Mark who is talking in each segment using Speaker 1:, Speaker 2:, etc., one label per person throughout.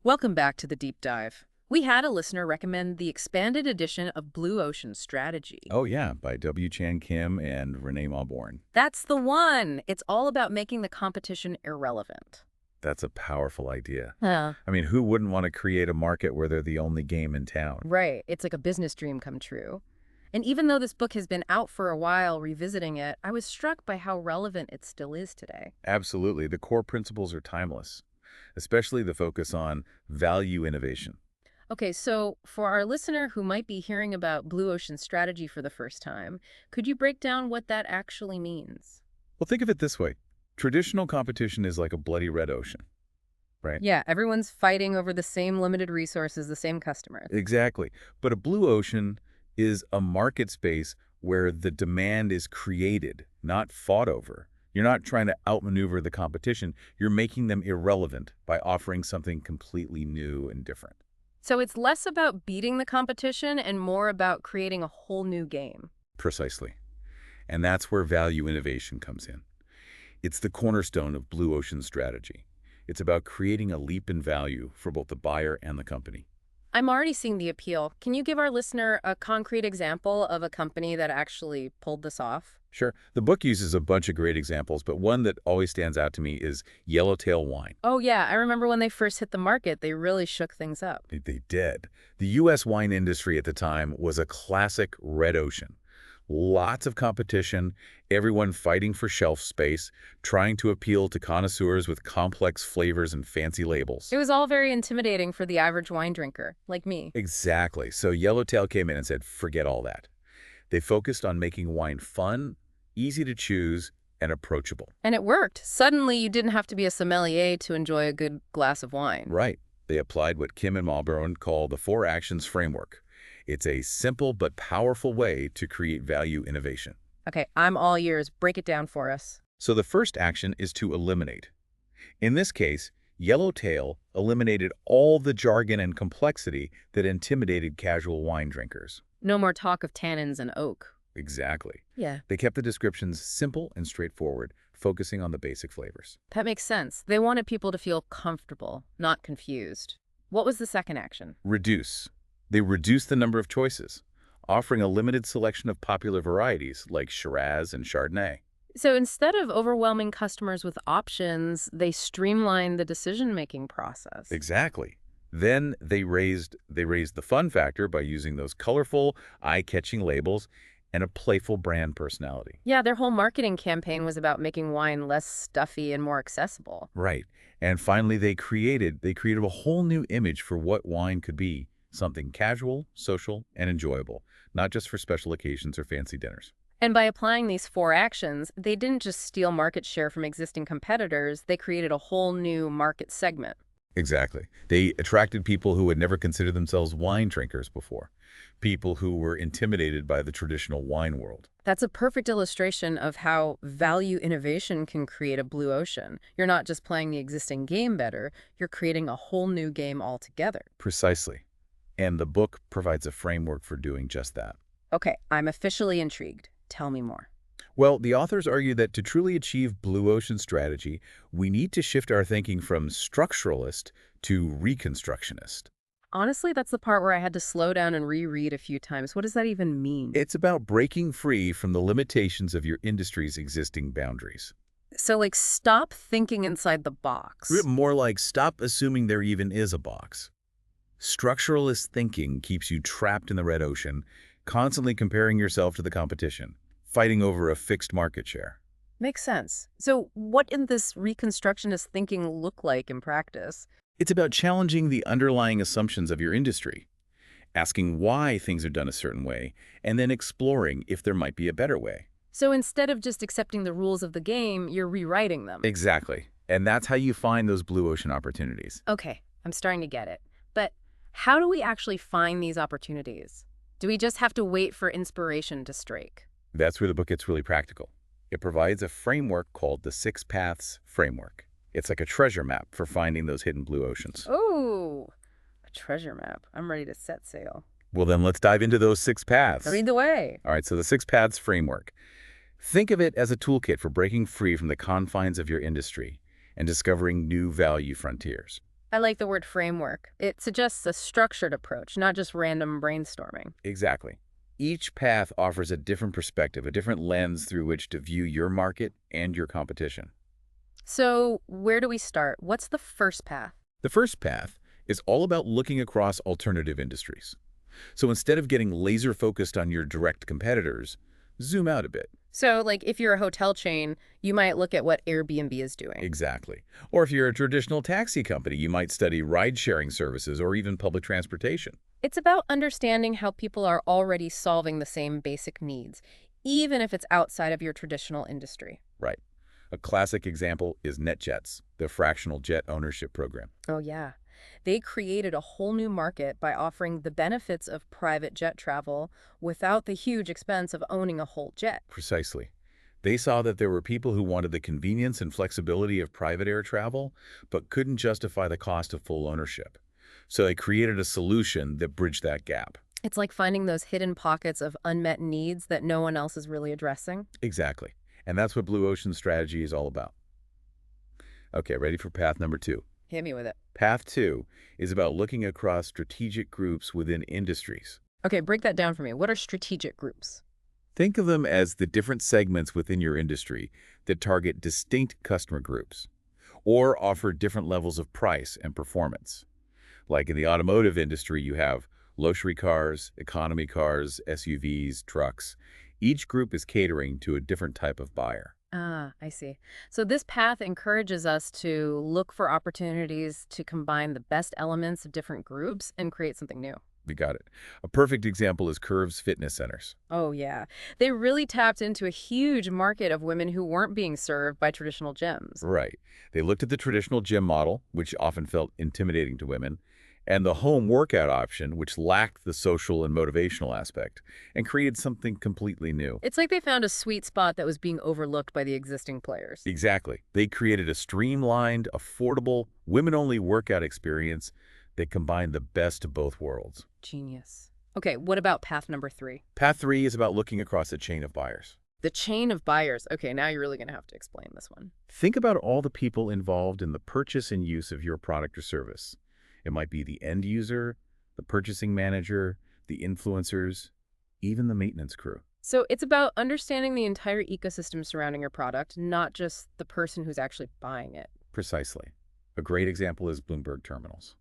Speaker 1: Welcome back to the deep dive. We had a listener recommend the expanded edition of Blue Ocean Strategy.
Speaker 2: Oh, yeah, by W. Chan Kim and Renee Mauborgne.
Speaker 1: That's the one. It's all about making the competition irrelevant.
Speaker 2: That's a powerful idea.
Speaker 1: Huh.
Speaker 2: I mean, who wouldn't want to create a market where they're the only game in town?
Speaker 1: Right. It's like a business dream come true. And even though this book has been out for a while, revisiting it, I was struck by how relevant it still is today.
Speaker 2: Absolutely. The core principles are timeless, especially the focus on value innovation.
Speaker 1: Okay, so for our listener who might be hearing about Blue Ocean Strategy for the first time, could you break down what that actually means?
Speaker 2: Well, think of it this way. Traditional competition is like a bloody red ocean, right?
Speaker 1: Yeah, everyone's fighting over the same limited resources, the same customers.
Speaker 2: Exactly. But a blue ocean is a market space where the demand is created, not fought over. You're not trying to outmaneuver the competition. You're making them irrelevant by offering something completely new and different.
Speaker 1: So it's less about beating the competition and more about creating a whole new game.
Speaker 2: Precisely. And that's where value innovation comes in. It's the cornerstone of Blue Ocean strategy. It's about creating a leap in value for both the buyer and the company.
Speaker 1: I'm already seeing the appeal. Can you give our listener a concrete example of a company that actually pulled this off?
Speaker 2: Sure, the book uses a bunch of great examples, but one that always stands out to me is Yellowtail Wine.
Speaker 1: Oh, yeah, I remember when they first hit the market, they really shook things up.
Speaker 2: They did. The U.S. wine industry at the time was a classic red ocean. Lots of competition, everyone fighting for shelf space, trying to appeal to connoisseurs with complex flavors and fancy labels.
Speaker 1: It was all very intimidating for the average wine drinker, like me.
Speaker 2: Exactly. So Yellowtail came in and said, forget all that. They focused on making wine fun, easy to choose, and approachable.
Speaker 1: And it worked. Suddenly, you didn't have to be a sommelier to enjoy a good glass of wine.
Speaker 2: Right. They applied what Kim and Mauborgne call the Four Actions Framework. It's a simple but powerful way to create value innovation.
Speaker 1: Okay, I'm all ears. Break it down for us.
Speaker 2: So the first action is to eliminate. In this case, Yellowtail eliminated all the jargon and complexity that intimidated casual wine drinkers.
Speaker 1: No more talk of tannins and oak.
Speaker 2: Exactly.
Speaker 1: Yeah,
Speaker 2: They kept the descriptions simple and straightforward, focusing on the basic flavors.
Speaker 1: that makes sense. They wanted people to feel comfortable, not confused. What was the second action?
Speaker 2: Reduce. They reduced the number of choices, offering a limited selection of popular varieties like Shiraz and Chardonnay.
Speaker 1: So instead of overwhelming customers with options, they streamlined the decision-making process.
Speaker 2: Exactly. Then they raised the fun factor by using those colorful, eye-catching labels and a playful brand personality.
Speaker 1: Yeah, their whole marketing campaign was about making wine less stuffy and more accessible.
Speaker 2: Right. And finally, they created a whole new image for what wine could be, something casual, social, and enjoyable, not just for special occasions or fancy dinners.
Speaker 1: And by applying these four actions, they didn't just steal market share from existing competitors, they created a whole new market segment.
Speaker 2: Exactly. They attracted people who had never considered themselves wine drinkers before, people who were intimidated by the traditional wine world.
Speaker 1: That's a perfect illustration of how value innovation can create a blue ocean. You're not just playing the existing game better, you're creating a whole new game altogether.
Speaker 2: Precisely. And the book provides a framework for doing just that.
Speaker 1: Okay, I'm officially intrigued. Tell me more.
Speaker 2: Well, the authors argue that to truly achieve blue ocean strategy, we need to shift our thinking from structuralist to reconstructionist.
Speaker 1: Honestly, that's the part where I had to slow down and reread a few times. What does that even mean?
Speaker 2: It's about breaking free from the limitations of your industry's existing boundaries.
Speaker 1: So, like, stop thinking inside the box.
Speaker 2: More like stop assuming there even is a box. Structuralist thinking keeps you trapped in the red ocean, constantly comparing yourself to the competition, fighting over a fixed market share.
Speaker 1: Makes sense. So, what in this reconstructionist thinking look like in practice?
Speaker 2: It's about challenging the underlying assumptions of your industry, asking why things are done a certain way, and then exploring if there might be a better way.
Speaker 1: So, instead of just accepting the rules of the game, you're rewriting them.
Speaker 2: Exactly. And that's how you find those blue ocean opportunities.
Speaker 1: Okay, I'm starting to get it. But how do we actually find these opportunities? Do we just have to wait for inspiration to strike?
Speaker 2: That's where the book gets really practical. It provides a framework called the Six Paths Framework. It's like a treasure map for finding those hidden blue oceans.
Speaker 1: Oh, a treasure map. I'm ready to set sail.
Speaker 2: Well, then let's dive into those six paths.
Speaker 1: Lead the way.
Speaker 2: All right, so the Six Paths Framework. Think of it as a toolkit for breaking free from the confines of your industry and discovering new value frontiers.
Speaker 1: I like the word framework. It suggests a structured approach, not just random brainstorming.
Speaker 2: Exactly. Each path offers a different perspective, a different lens through which to view your market and your competition.
Speaker 1: So, where do we start? What's the first path?
Speaker 2: The first path is all about looking across alternative industries. So instead of getting laser focused on your direct competitors, zoom out a bit.
Speaker 1: So, like, if you're a hotel chain, you might look at what Airbnb is doing.
Speaker 2: Exactly. Or if you're a traditional taxi company, you might study ride-sharing services or even public transportation.
Speaker 1: It's about understanding how people are already solving the same basic needs, even if it's outside of your traditional industry.
Speaker 2: Right. A classic example is NetJets, the fractional jet ownership program.
Speaker 1: Oh, yeah. They created a whole new market by offering the benefits of private jet travel without the huge expense of owning a whole jet.
Speaker 2: Precisely. They saw that there were people who wanted the convenience and flexibility of private air travel, but couldn't justify the cost of full ownership. So they created a solution that bridged that gap.
Speaker 1: It's like finding those hidden pockets of unmet needs that no one else is really addressing.
Speaker 2: Exactly. And that's what Blue Ocean's strategy is all about. Okay, ready for path number 2?
Speaker 1: Hit me with it.
Speaker 2: Path 2 is about looking across strategic groups within industries.
Speaker 1: Okay, break that down for me. What are strategic groups?
Speaker 2: Think of them as the different segments within your industry that target distinct customer groups or offer different levels of price and performance. Like in the automotive industry, you have luxury cars, economy cars, SUVs, trucks. Each group is catering to a different type of buyer.
Speaker 1: Ah, I see. So this path encourages us to look for opportunities to combine the best elements of different groups and create something new.
Speaker 2: We got it. A perfect example is Curve's fitness centers.
Speaker 1: Oh, yeah. They really tapped into a huge market of women who weren't being served by traditional gyms.
Speaker 2: Right. They looked at the traditional gym model, which often felt intimidating to women, and the home workout option, which lacked the social and motivational aspect, and created something completely new.
Speaker 1: It's like they found a sweet spot that was being overlooked by the existing players.
Speaker 2: Exactly. They created a streamlined, affordable, women-only workout experience that combined the best of both worlds.
Speaker 1: Genius. Okay, what about path number 3?
Speaker 2: Path 3 is about looking across a chain of buyers.
Speaker 1: The chain of buyers. Okay, now you're really going to have to explain this one.
Speaker 2: Think about all the people involved in the purchase and use of your product or service. It might be the end user, the purchasing manager, the influencers, even the maintenance crew.
Speaker 1: So it's about understanding the entire ecosystem surrounding your product, not just the person who's actually buying it.
Speaker 2: Precisely. A great example is Bloomberg Terminals.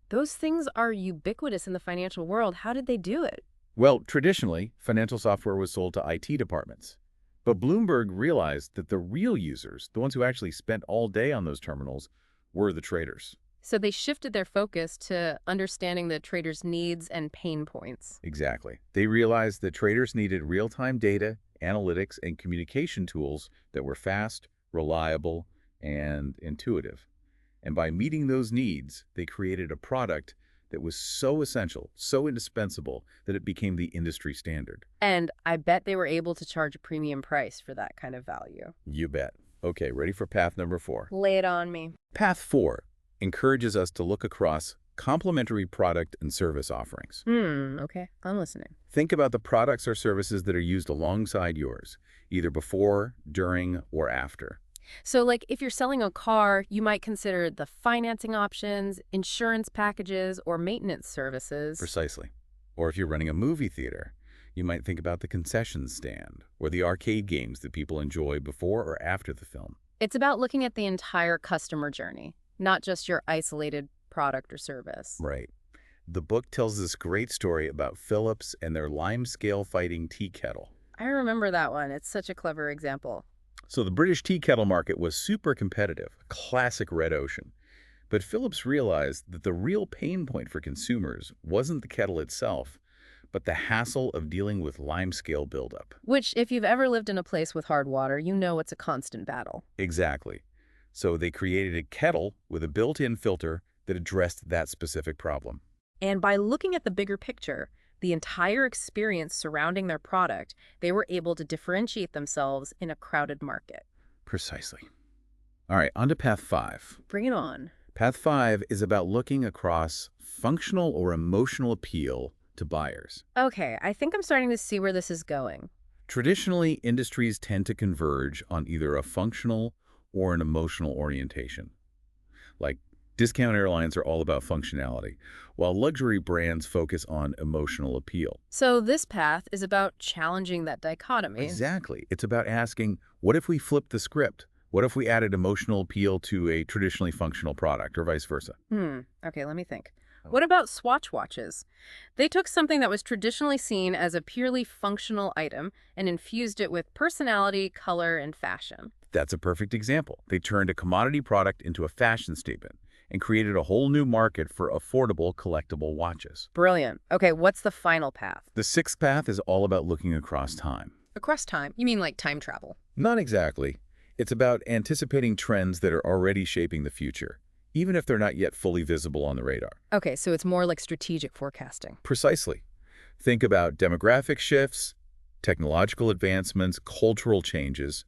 Speaker 1: Those things are ubiquitous in the financial world. How did they do it?
Speaker 2: Well, traditionally, financial software was sold to IT departments. But Bloomberg realized that the real users, the ones who actually spent all day on those terminals, were the traders.
Speaker 1: So they shifted their focus to understanding the trader's needs and pain points.
Speaker 2: Exactly. They realized that traders needed real-time data, analytics, and communication tools that were fast, reliable, and intuitive. And by meeting those needs, they created a product that was so essential, so indispensable, that it became the industry standard.
Speaker 1: And I bet they were able to charge a premium price for that kind of value.
Speaker 2: You bet. Okay, ready for path number 4?
Speaker 1: Lay it on me.
Speaker 2: Path 4 encourages us to look across complementary product and service offerings.
Speaker 1: Okay, I'm listening.
Speaker 2: Think about the products or services that are used alongside yours, either before, during, or after.
Speaker 1: So, like, if you're selling a car, you might consider the financing options, insurance packages, or maintenance services.
Speaker 2: Precisely. Or if you're running a movie theater, you might think about the concession stand or the arcade games that people enjoy before or after the film.
Speaker 1: It's about looking at the entire customer journey, not just your isolated product or service.
Speaker 2: Right. The book tells this great story about Philips and their lime scale fighting tea kettle.
Speaker 1: I remember that one. It's such a clever example.
Speaker 2: So the British tea kettle market was super competitive, a classic red ocean. But Philips realized that the real pain point for consumers wasn't the kettle itself, but the hassle of dealing with limescale buildup.
Speaker 1: Which, if you've ever lived in a place with hard water, you know it's a constant battle.
Speaker 2: Exactly. So they created a kettle with a built-in filter that addressed that specific problem.
Speaker 1: And by looking at the bigger picture, the entire experience surrounding their product, they were able to differentiate themselves in a crowded market.
Speaker 2: Precisely. All right, on to path 5.
Speaker 1: Bring it on.
Speaker 2: Path 5 is about looking across functional or emotional appeal to buyers.
Speaker 1: Okay, I think I'm starting to see where this is going.
Speaker 2: Traditionally, industries tend to converge on either a functional or an emotional orientation. Like Discount airlines are all about functionality, while luxury brands focus on emotional appeal.
Speaker 1: So this path is about challenging that dichotomy.
Speaker 2: Exactly. It's about asking, what if we flipped the script? What if we added emotional appeal to a traditionally functional product, or vice versa?
Speaker 1: Okay, let me think.
Speaker 2: Oh.
Speaker 1: What about Swatch watches? They took something that was traditionally seen as a purely functional item and infused it with personality, color, and fashion.
Speaker 2: That's a perfect example. They turned a commodity product into a fashion statement and created a whole new market for affordable collectible watches.
Speaker 1: Brilliant. Okay, what's the final path?
Speaker 2: The sixth path is all about looking across time.
Speaker 1: Across time? You mean like time travel?
Speaker 2: Not exactly. It's about anticipating trends that are already shaping the future, even if they're not yet fully visible on the radar.
Speaker 1: Okay, so it's more like strategic forecasting.
Speaker 2: Precisely. Think about demographic shifts, technological advancements, cultural changes,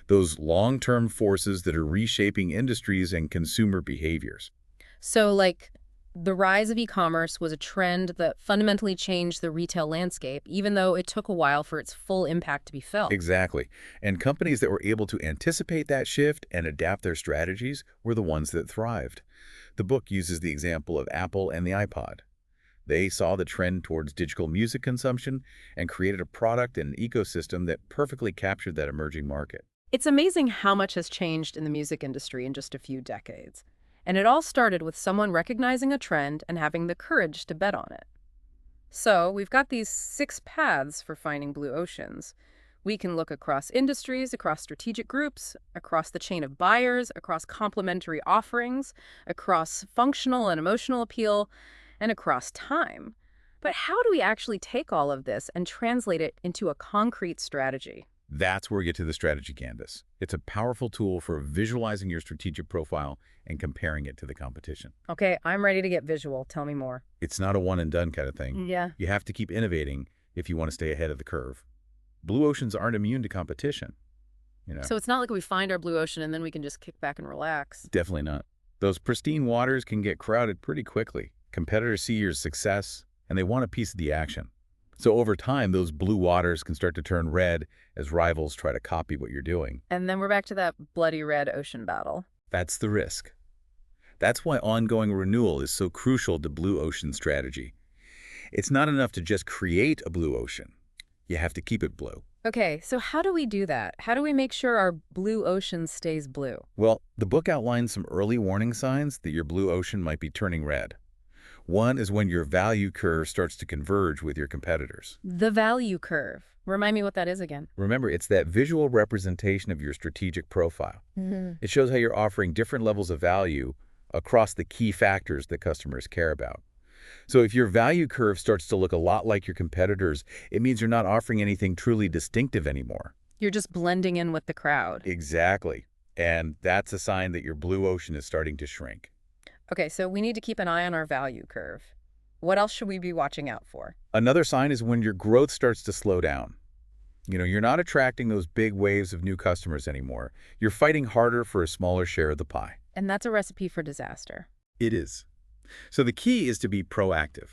Speaker 2: those long-term forces that are reshaping industries and consumer behaviors.
Speaker 1: So, like, the rise of e-commerce was a trend that fundamentally changed the retail landscape, even though it took a while for its full impact to be felt.
Speaker 2: Exactly. And companies that were able to anticipate that shift and adapt their strategies were the ones that thrived. The book uses the example of Apple and the iPod. They saw the trend towards digital music consumption and created a product and ecosystem that perfectly captured that emerging market.
Speaker 1: It's amazing how much has changed in the music industry in just a few decades. And it all started with someone recognizing a trend and having the courage to bet on it. So, we've got these 6 paths for finding blue oceans. We can look across industries, across strategic groups, across the chain of buyers, across complementary offerings, across functional and emotional appeal, and across time. But how do we actually take all of this and translate it into a concrete strategy?
Speaker 2: That's where we get to the strategy canvas. It's a powerful tool for visualizing your strategic profile and comparing it to the competition.
Speaker 1: Okay, I'm ready to get visual. Tell me more.
Speaker 2: It's not a one and done kind of thing.
Speaker 1: Yeah.
Speaker 2: You have to keep innovating if you want to stay ahead of the curve. Blue oceans aren't immune to competition.
Speaker 1: So it's not like we find our blue ocean and then we can just kick back and relax.
Speaker 2: Definitely not. Those pristine waters can get crowded pretty quickly. Competitors see your success, and they want a piece of the action. So over time, those blue waters can start to turn red as rivals try to copy what you're doing.
Speaker 1: And then we're back to that bloody red ocean battle.
Speaker 2: That's the risk. That's why ongoing renewal is so crucial to blue ocean strategy. It's not enough to just create a blue ocean. You have to keep it blue.
Speaker 1: Okay, so how do we do that? How do we make sure our blue ocean stays blue?
Speaker 2: Well, the book outlines some early warning signs that your blue ocean might be turning red. One is when your value curve starts to converge with your competitors.
Speaker 1: The value curve. Remind me what that is again.
Speaker 2: Remember, it's that visual representation of your strategic profile. It shows how you're offering different levels of value across the key factors that customers care about. So if your value curve starts to look a lot like your competitors, it means you're not offering anything truly distinctive anymore.
Speaker 1: You're just blending in with the crowd.
Speaker 2: Exactly. And that's a sign that your blue ocean is starting to shrink.
Speaker 1: Okay, so we need to keep an eye on our value curve. What else should we be watching out for?
Speaker 2: Another sign is when your growth starts to slow down. You're not attracting those big waves of new customers anymore. You're fighting harder for a smaller share of the pie.
Speaker 1: And that's a recipe for disaster.
Speaker 2: It is. So the key is to be proactive.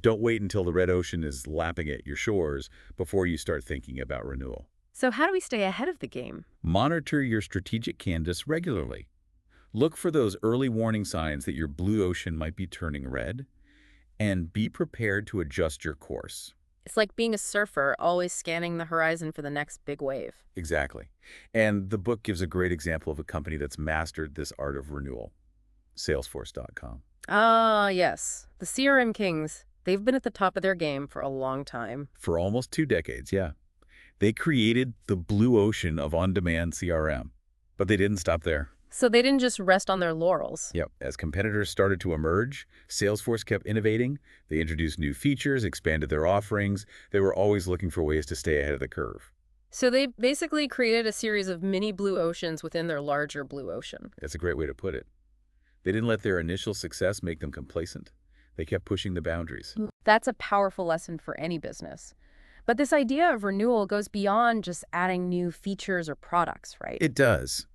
Speaker 2: Don't wait until the red ocean is lapping at your shores before you start thinking about renewal.
Speaker 1: So how do we stay ahead of the game?
Speaker 2: Monitor your strategic canvas regularly. Look for those early warning signs that your blue ocean might be turning red, and be prepared to adjust your course.
Speaker 1: It's like being a surfer, always scanning the horizon for the next big wave.
Speaker 2: Exactly. And the book gives a great example of a company that's mastered this art of renewal. Salesforce.com.
Speaker 1: Ah, yes. The CRM kings. They've been at the top of their game for a long time.
Speaker 2: For almost 2 decades, yeah. They created the blue ocean of on-demand CRM. But they didn't stop there.
Speaker 1: So they didn't just rest on their laurels.
Speaker 2: Yep. As competitors started to emerge, Salesforce kept innovating. They introduced new features, expanded their offerings. They were always looking for ways to stay ahead of the curve.
Speaker 1: So they basically created a series of mini blue oceans within their larger blue ocean.
Speaker 2: That's a great way to put it. They didn't let their initial success make them complacent. They kept pushing the boundaries.
Speaker 1: That's a powerful lesson for any business. But this idea of renewal goes beyond just adding new features or products, right?
Speaker 2: It does.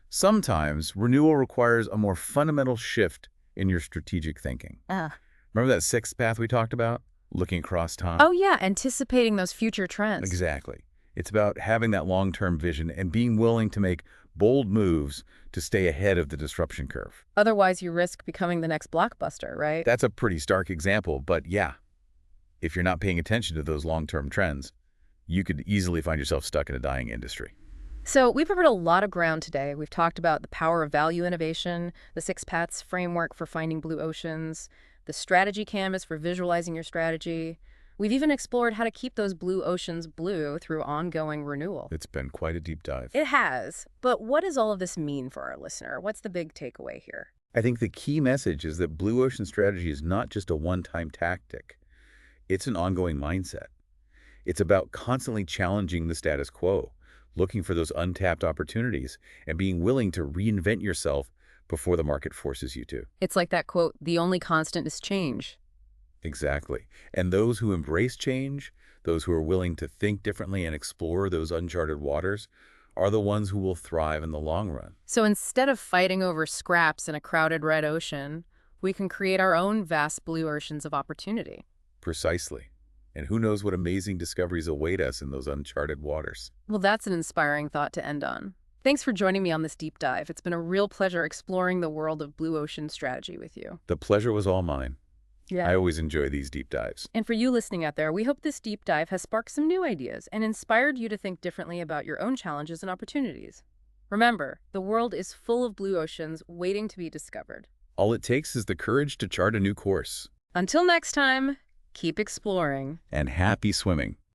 Speaker 2: Sometimes renewal requires a more fundamental shift in your strategic thinking. Remember that 6th path we talked about? Looking across time?
Speaker 1: Oh yeah, anticipating those future trends.
Speaker 2: Exactly. It's about having that long-term vision and being willing to make bold moves to stay ahead of the disruption curve.
Speaker 1: Otherwise, you risk becoming the next blockbuster, right?
Speaker 2: That's a pretty stark example, but yeah, if you're not paying attention to those long-term trends, you could easily find yourself stuck in a dying industry.
Speaker 1: So we've covered a lot of ground today. We've talked about the power of value innovation, the six paths framework for finding blue oceans, the strategy canvas for visualizing your strategy. We've even explored how to keep those blue oceans blue through ongoing renewal.
Speaker 2: It's been quite a deep dive.
Speaker 1: It has. But what does all of this mean for our listener? What's the big takeaway here?
Speaker 2: I think the key message is that blue ocean strategy is not just a one-time tactic. It's an ongoing mindset. It's about constantly challenging the status quo, looking for those untapped opportunities, and being willing to reinvent yourself before the market forces you to.
Speaker 1: It's like that quote, the only constant is change.
Speaker 2: Exactly. And those who embrace change, those who are willing to think differently and explore those uncharted waters, are the ones who will thrive in the long run.
Speaker 1: So instead of fighting over scraps in a crowded red ocean, we can create our own vast blue oceans of opportunity.
Speaker 2: Precisely. And who knows what amazing discoveries await us in those uncharted waters.
Speaker 1: Well, that's an inspiring thought to end on. Thanks for joining me on this deep dive. It's been a real pleasure exploring the world of blue ocean strategy with you.
Speaker 2: The pleasure was all mine.
Speaker 1: Yeah.
Speaker 2: I always enjoy these deep dives.
Speaker 1: And for you listening out there, we hope this deep dive has sparked some new ideas and inspired you to think differently about your own challenges and opportunities. Remember, the world is full of blue oceans waiting to be discovered.
Speaker 2: All it takes is the courage to chart a new course.
Speaker 1: Until next time, keep exploring.
Speaker 2: And happy swimming.